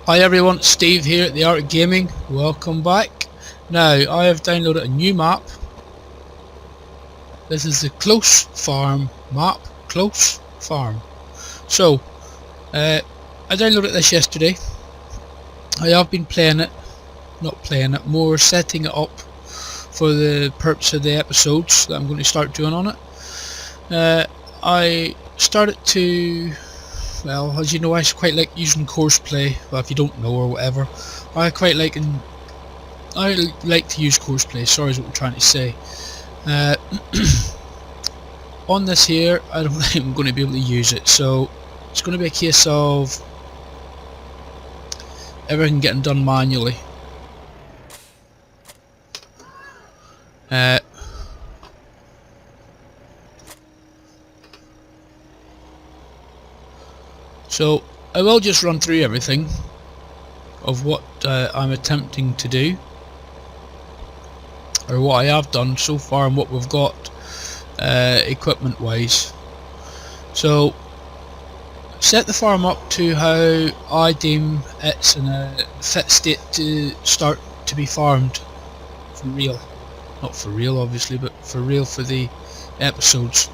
Hi everyone, Steve here at the Art of Gaming. Welcome back. Now I have downloaded a new map. This is the Close Farm map. Close Farm. So I downloaded this yesterday. I have been more setting it up for the purpose of the episodes that I'm going to start doing on it. I started to, well, as you know, I quite like using courseplay. Well, if you don't know or whatever, I like to use courseplay. Sorry, is what I'm trying to say. On this here, I don't think I'm going to be able to use it, so it's going to be a case of everything getting done manually. So I will just run through everything of what I'm attempting to do, or what I have done so far, and what we've got equipment wise. So set the farm up to how I deem it's in a fit state to start to be farmed for real. Not for real obviously, but for real for the episodes.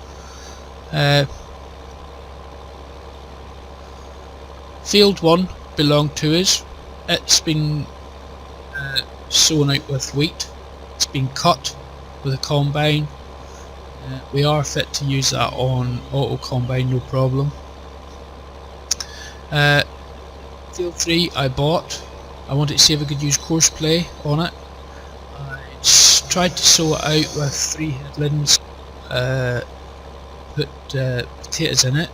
Field 1 belonged to us. It's been sown out with wheat. It's been cut with a combine. We are fit to use that on auto combine, no problem. Field 3 I bought. I wanted to see if I could use courseplay on it. I tried to sow it out with 3 headlands, put potatoes in it.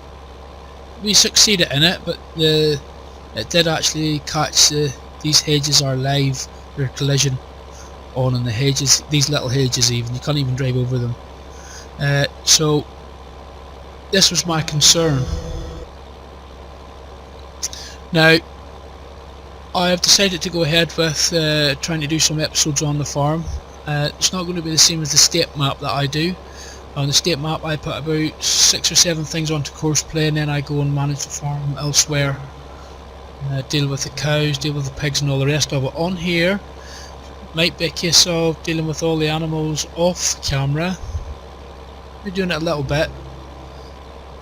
We succeeded in it, but it did actually catch these hedges are live. There's collision on in the hedges, these little hedges even, you can't even drive over them. So this was my concern. Now I have decided to go ahead with trying to do some episodes on the farm. It's not going to be the same as the state map that I do. On the state map I put about 6 or 7 things onto courseplay, and then I go and manage the farm elsewhere. Deal with the cows, deal with the pigs and all the rest of it. On here might be a case of dealing with all the animals off camera. We're doing it a little bit.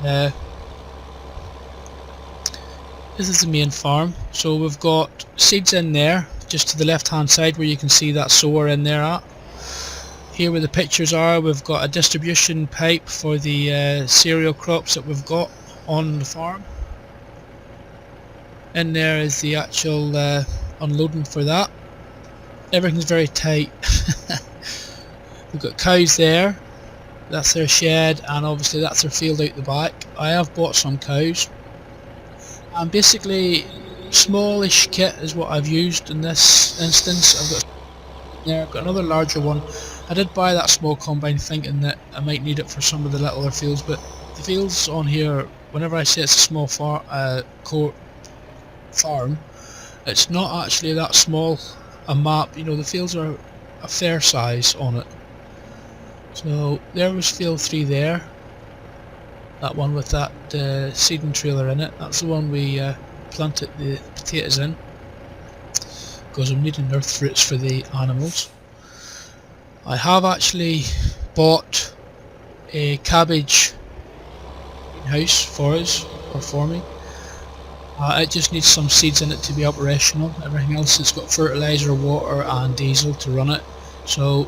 This is the main farm, so we've got seeds in there just to the left hand side where you can see that sower in there at. Here where the pictures are, we've got a distribution pipe for the cereal crops that we've got on the farm. In there is the actual unloading for that. Everything's very tight. We've got cows there, that's their shed, and obviously that's their field out the back. I have bought some cows, and basically smallish kit is what I've used in this instance. I've got another larger one. I did buy that small combine thinking that I might need it for some of the littler fields, but the fields on here, whenever I say it's a small farm, it's not actually that small a map. You know, the fields are a fair size on it. So there was field 3 there, that one with that seeding trailer in it. That's the one we planted the potatoes in, because I'm needing earth fruits for the animals. I have actually bought a cabbage greenhouse for us, or for me. It just needs some seeds in it to be operational. Everything else has got fertilizer, water and diesel to run it. So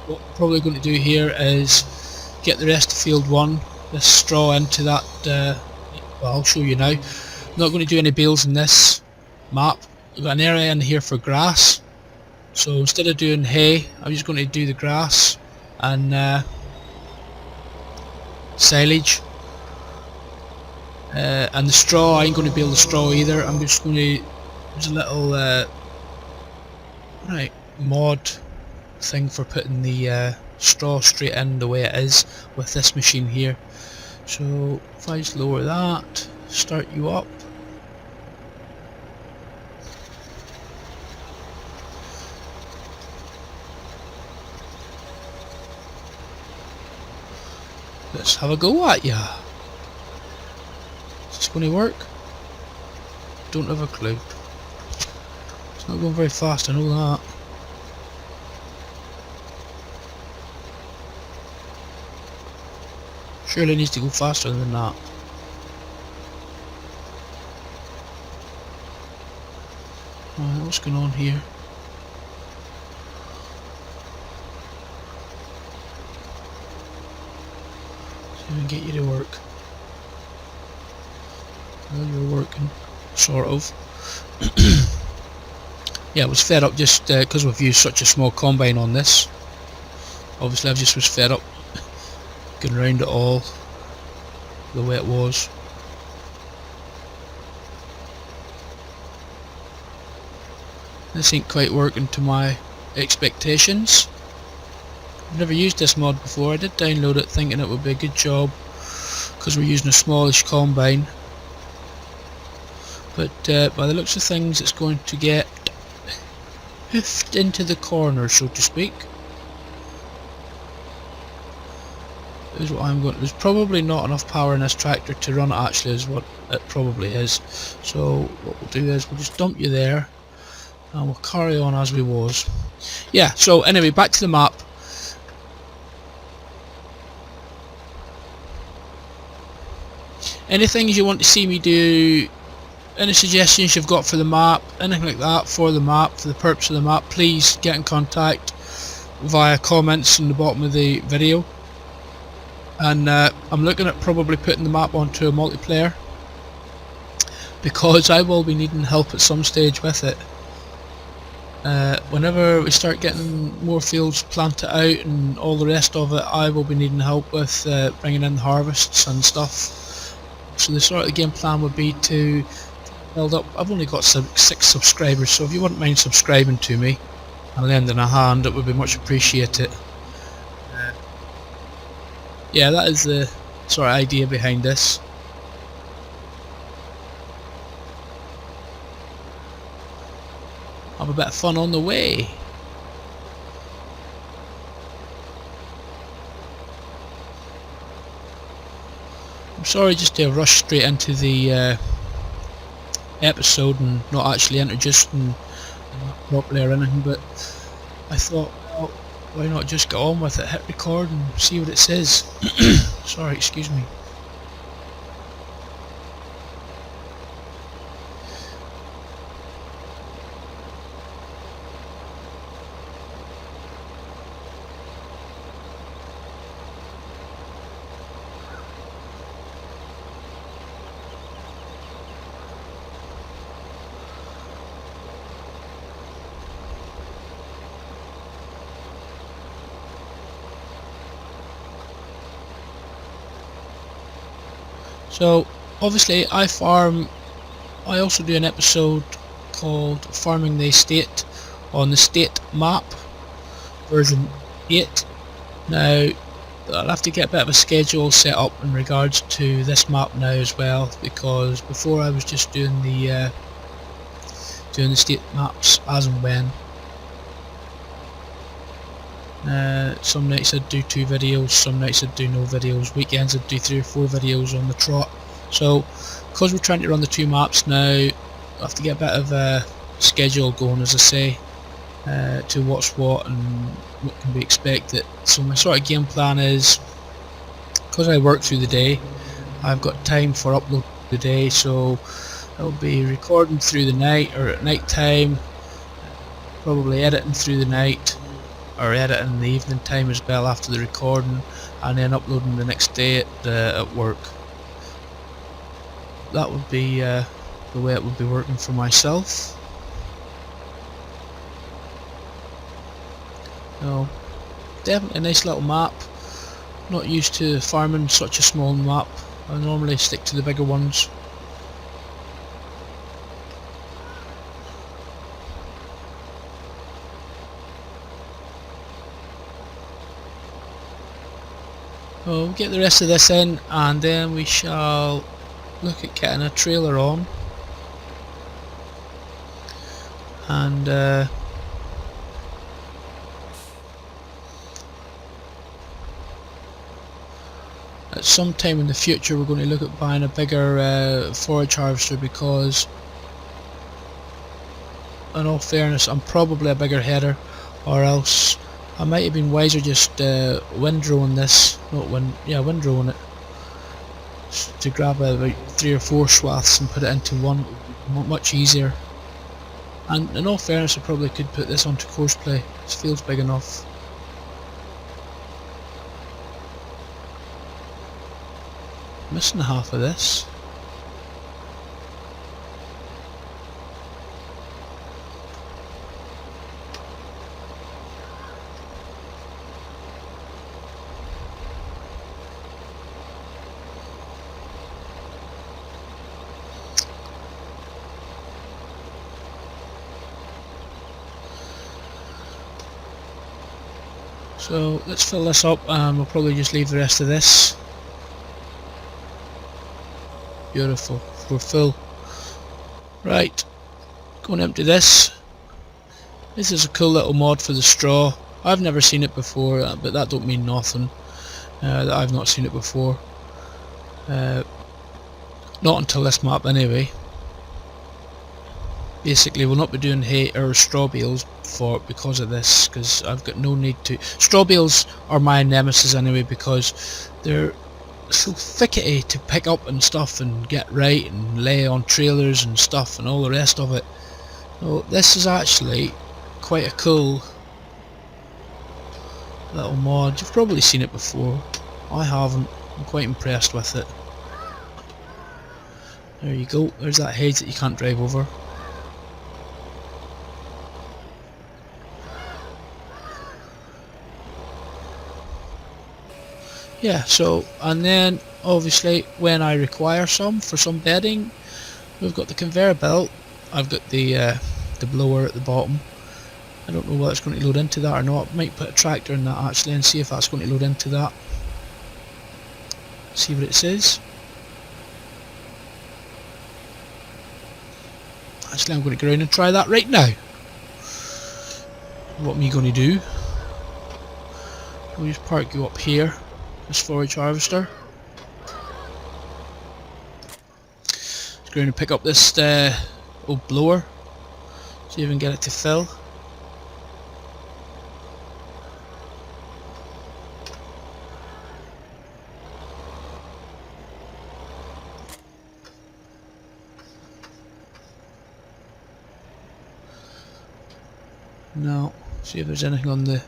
what we're probably going to do here is get the rest of field 1, this straw into that, well, I'll show you now. I'm not going to do any bales in this map. We've got an area in here for grass. So instead of doing hay, I'm just going to do the grass and silage. And the straw, I ain't going to bale the straw either. I'm just going to, there's a little mod thing for putting the straw straight in the way it is with this machine here. So if I just lower that, start you up. Let's have a go at ya. Is this going to work? Don't have a clue. It's not going very fast, I know that. Surely it needs to go faster than that. Alright, what's going on here? See if we can get you to work. Well, you're working, sort of. Yeah, it was fed up just because we've used such a small combine on this. Obviously I just was fed up going around it all the way it was. This ain't quite working to my expectations. I've never used this mod before. I did download it thinking it would be a good job because we're using a smallish combine, but by the looks of things it's going to get hoofed into the corner, so to speak. Is what I'm going. There's probably not enough power in this tractor to run it, actually, is what it probably is. So what we'll do is we'll just dump you there and we'll carry on as we was. Yeah, so anyway, back to the map. Any things you want to see me do, any suggestions you've got for the map, anything like that for the map, for the purpose of the map, please get in contact via comments in the bottom of the video. And I'm looking at probably putting the map onto a multiplayer, because I will be needing help at some stage with it. Whenever we start getting more fields planted out and all the rest of it, I will be needing help with bringing in harvests and stuff. So the sort of game plan would be to build up. I've only got 6 subscribers, so if you wouldn't mind subscribing to me and lending a hand, it would be much appreciated. Yeah, that is the sort of idea behind this. Have a bit of fun on the way. I'm sorry just to rush straight into the episode and not actually introducing properly or anything, but I thought, well, why not just get on with it, hit record and see what it says. Sorry, excuse me. So obviously I also do an episode called Farming the Estate on the state map version 8. Now I'll have to get a bit of a schedule set up in regards to this map now as well, because before I was just doing the state maps as and when. Some nights I'd do 2 videos, some nights I'd do no videos, weekends I'd do 3 or 4 videos on the trot. So because we're trying to run the 2 maps now, I have to get a bit of a schedule going, as I say, to what's what and what can be expected. So my sort of game plan is, because I work through the day, I've got time for upload the day, so I'll be recording through the night or at night time, probably editing through the night, or editing in the evening time as well after the recording, and then uploading the next day at work. That would be the way it would be working for myself. So definitely a nice little map. Not used to farming such a small map. I normally stick to the bigger ones. So we'll get the rest of this in, and then we shall look at getting a trailer on, and at some time in the future we're going to look at buying a bigger forage harvester, because in all fairness, I'm probably a bigger header, or else I might have been wiser just windrowing this, windrowing it, to grab about 3 or 4 swaths and put it into one. Much easier. And in all fairness, I probably could put this onto courseplay. This field's big enough. Missing half of this. So let's fill this up and we'll probably just leave the rest of this. Beautiful, we're full. Right, go and empty this. This is a cool little mod for the straw. I've never seen it before, but that don't mean nothing. That I've not seen it before. Not until this map anyway. Basically we'll not be doing hay or straw bales because of this, because I've got no need to. Straw bales are my nemesis anyway, because they're so thickety to pick up and stuff and get right and lay on trailers and stuff and all the rest of it. So this is actually quite a cool little mod. You've probably seen it before. I haven't. I'm quite impressed with it. There you go. There's that hedge that you can't drive over. Yeah, so, and then obviously when I require some for some bedding, we've got the conveyor belt. I've got the blower at the bottom. I don't know whether it's going to load into that or not. Might put a tractor in that actually and see if that's going to load into that. See what it says. Actually, I'm going to go around and try that right now. What am I going to do? We'll just park you up here. This forage harvester. Just going to pick up this old blower. See if we can get it to fill. No. See if there's anything on the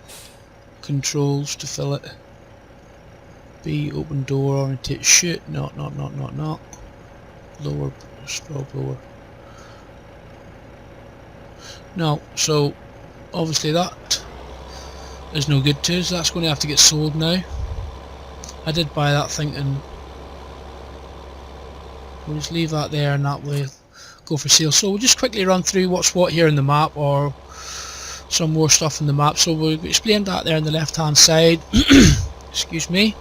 controls to fill it. B, open door, orientate, shoot, not. Lower, straw blower. No, so obviously that is no good to us. That's going to have to get sold now. I did buy that thinking we'll just leave that there and that way go for sale. So we'll just quickly run through what's what here in the map, or some more stuff in the map. So we've explained that there on the left hand side. Excuse me.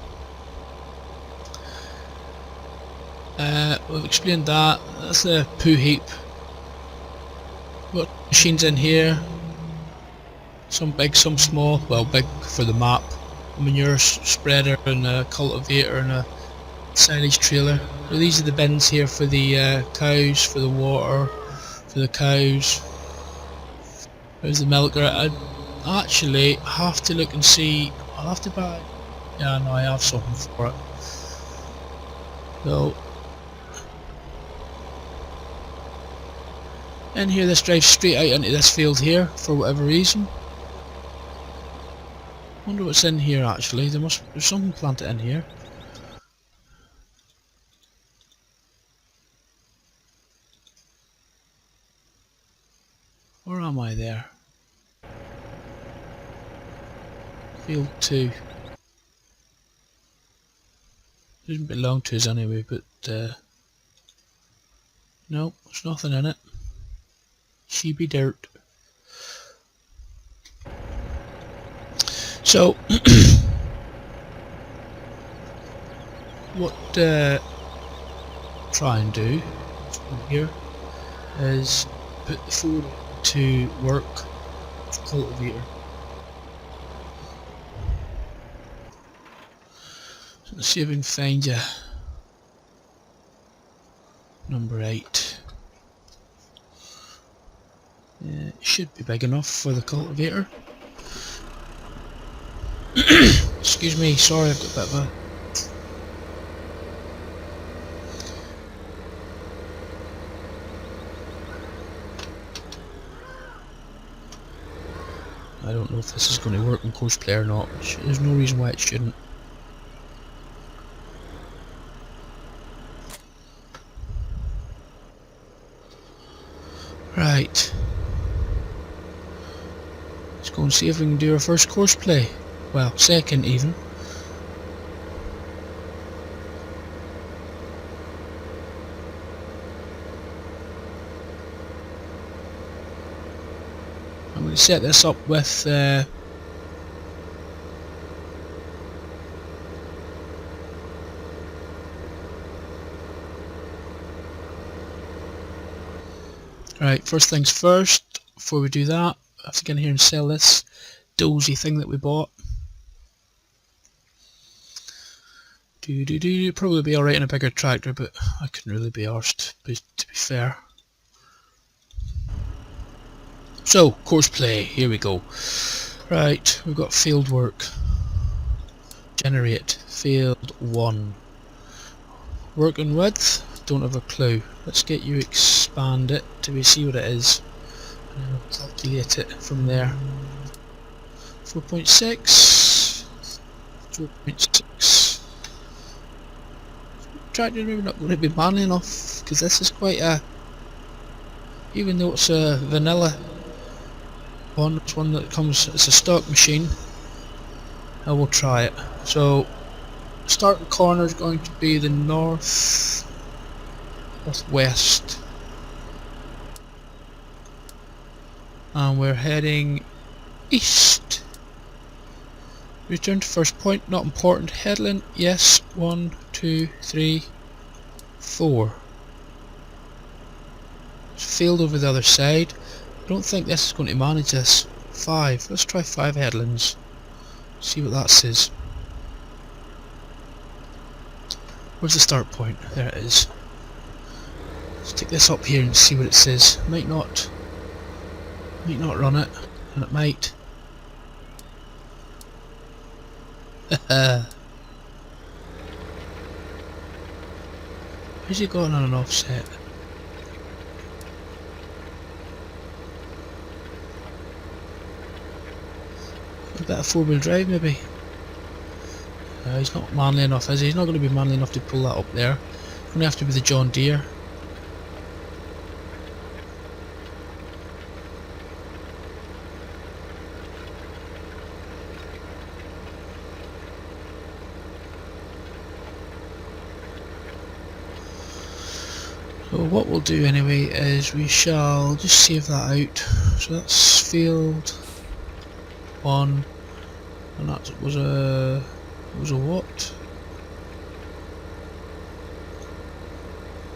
We've explained that. That's the poo heap. Got machines in here. Some big, some small. Well, big for the map. A manure spreader and a cultivator and a silage trailer. So these are the bins here for the cows, for the water, for the cows. There's the milker. I actually have to look and see. I'll have to buy. Yeah, no, I have something for it. So in here, this drives straight out into this field here for whatever reason. Wonder what's in here actually. There's something planted in here. Where am I there? Field 2. Doesn't belong to us anyway, but no, there's nothing in it. Sheepy dirt. So what try and do here is put the phone to work with cultivator. So let's see if we can find you number 8. It should be big enough for the cultivator. Excuse me, sorry, I've got a bit of a... I don't know if this is going to work in Courseplay or not. There's no reason why it shouldn't. Right. Let's go and see if we can do our first Courseplay. Well, second even. I'm going to set this up with right, first things first, before we do that, I have to get in here and sell this dozy thing that we bought. Probably be alright in a bigger tractor, but I couldn't really be arsed, to be fair. So, Courseplay, here we go. Right, we've got field work. Generate, field 1. Work and width, don't have a clue. Let's get you expand it till we see what it is. And then I'll calculate it from there. 4.6. 4.6. Tractor maybe not going to be manly enough, because this is quite a... Even though it's a vanilla one, it's one that comes, it's a stock machine. I will try it. So, starting corner is going to be the northwest. And we're heading east. Return to first point, not important. Headland, yes. 1, 2, 3, 4. There's field over the other side. I don't think this is going to manage this. 5. Let's try 5 headlands. See what that says. Where's the start point? There it is. Let's take this up here and see what it says. Might not run it, and it might. Where's he going on an offset? A bit of 4-wheel drive maybe. He's not manly enough, is he? He's not going to be manly enough to pull that up there. It's going to have to be the John Deere. So what we'll do anyway is we shall just save that out. So that's field 1, and that was a what?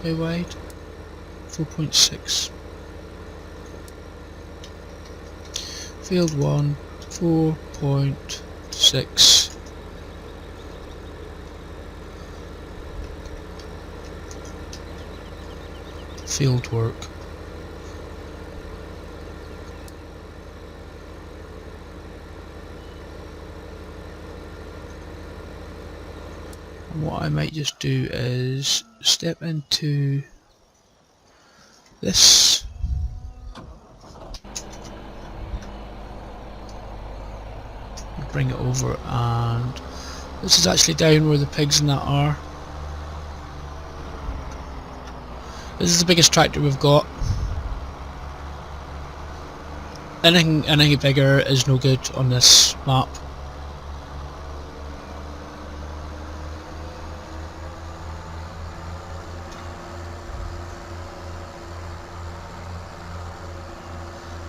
How wide? 4.6. Field 1, 4.6. Field work. And what I might just do is step into this. Bring it over, and this is actually down where the pigs and that are. This is the biggest tractor we've got. Anything bigger is no good on this map.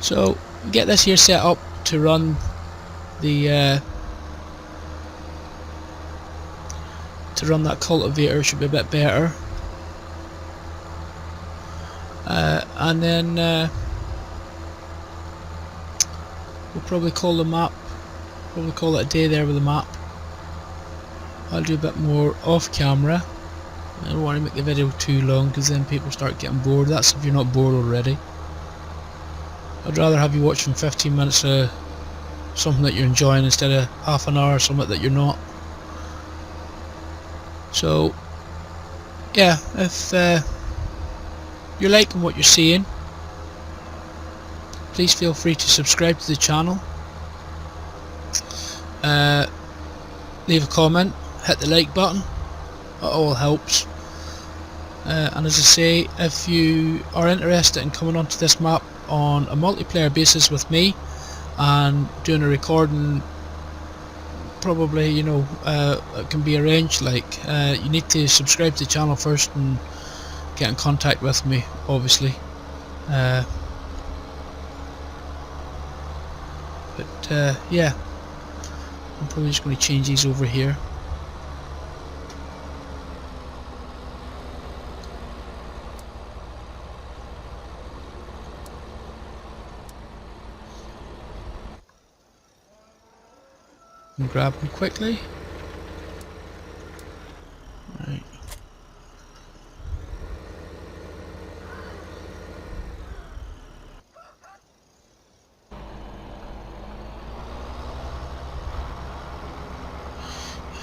So get this here set up to run the that cultivator. Should be a bit better. And then we'll probably call the map, probably call it a day there with the map. I'll do a bit more off camera. I don't want to make the video too long because then people start getting bored. That's if you're not bored already. I'd rather have you watching 15 minutes of something that you're enjoying instead of half an hour or something that you're not. So yeah, if you're liking what you're seeing, please feel free to subscribe to the channel, leave a comment, hit the like button, it all helps. And as I say, if you are interested in coming onto this map on a multiplayer basis with me and doing a recording, probably, you know, it can be arranged. Like, you need to subscribe to the channel first and get in contact with me, obviously. But yeah, I'm probably just going to change these over here. And grab them quickly. Right.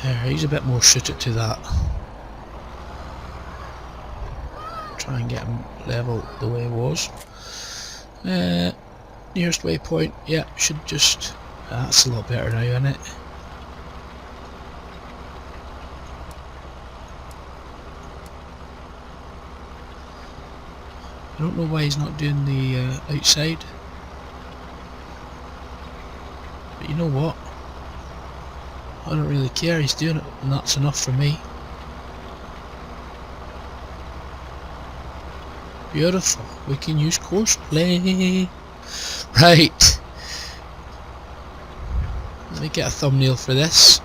There, he's a bit more suited to that. Try and get him level the way he was. Nearest waypoint, yeah, should just... that's a lot better now, isn't it? I don't know why he's not doing the outside, but you know what, I don't really care, he's doing it and that's enough for me. Beautiful, we can use courseplay. Right, let me get a thumbnail for this.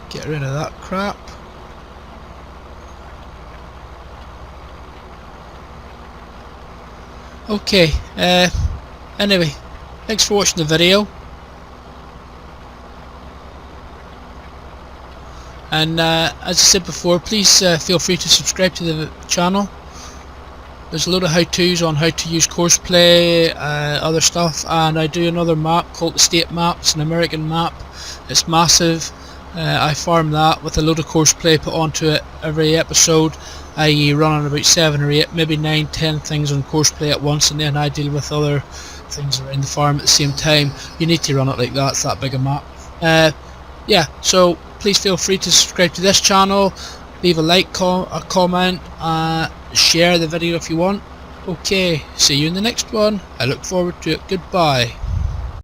Get rid of that crap. Okay, anyway, thanks for watching the video, and as I said before, please feel free to subscribe to the channel. There's a load of how-tos on how to use courseplay, other stuff, and I do another map called the State Map. It's an American map, it's massive. I farm that with a load of courseplay put onto it every episode, i.e. running about 7 or 8, maybe 9, 10 things on courseplay at once, and then I deal with other things around the farm at the same time. You need to run it like that, it's that big a map. Yeah, so please feel free to subscribe to this channel, leave a like, a comment, share the video if you want. Okay, see you in the next one. I look forward to it. Goodbye.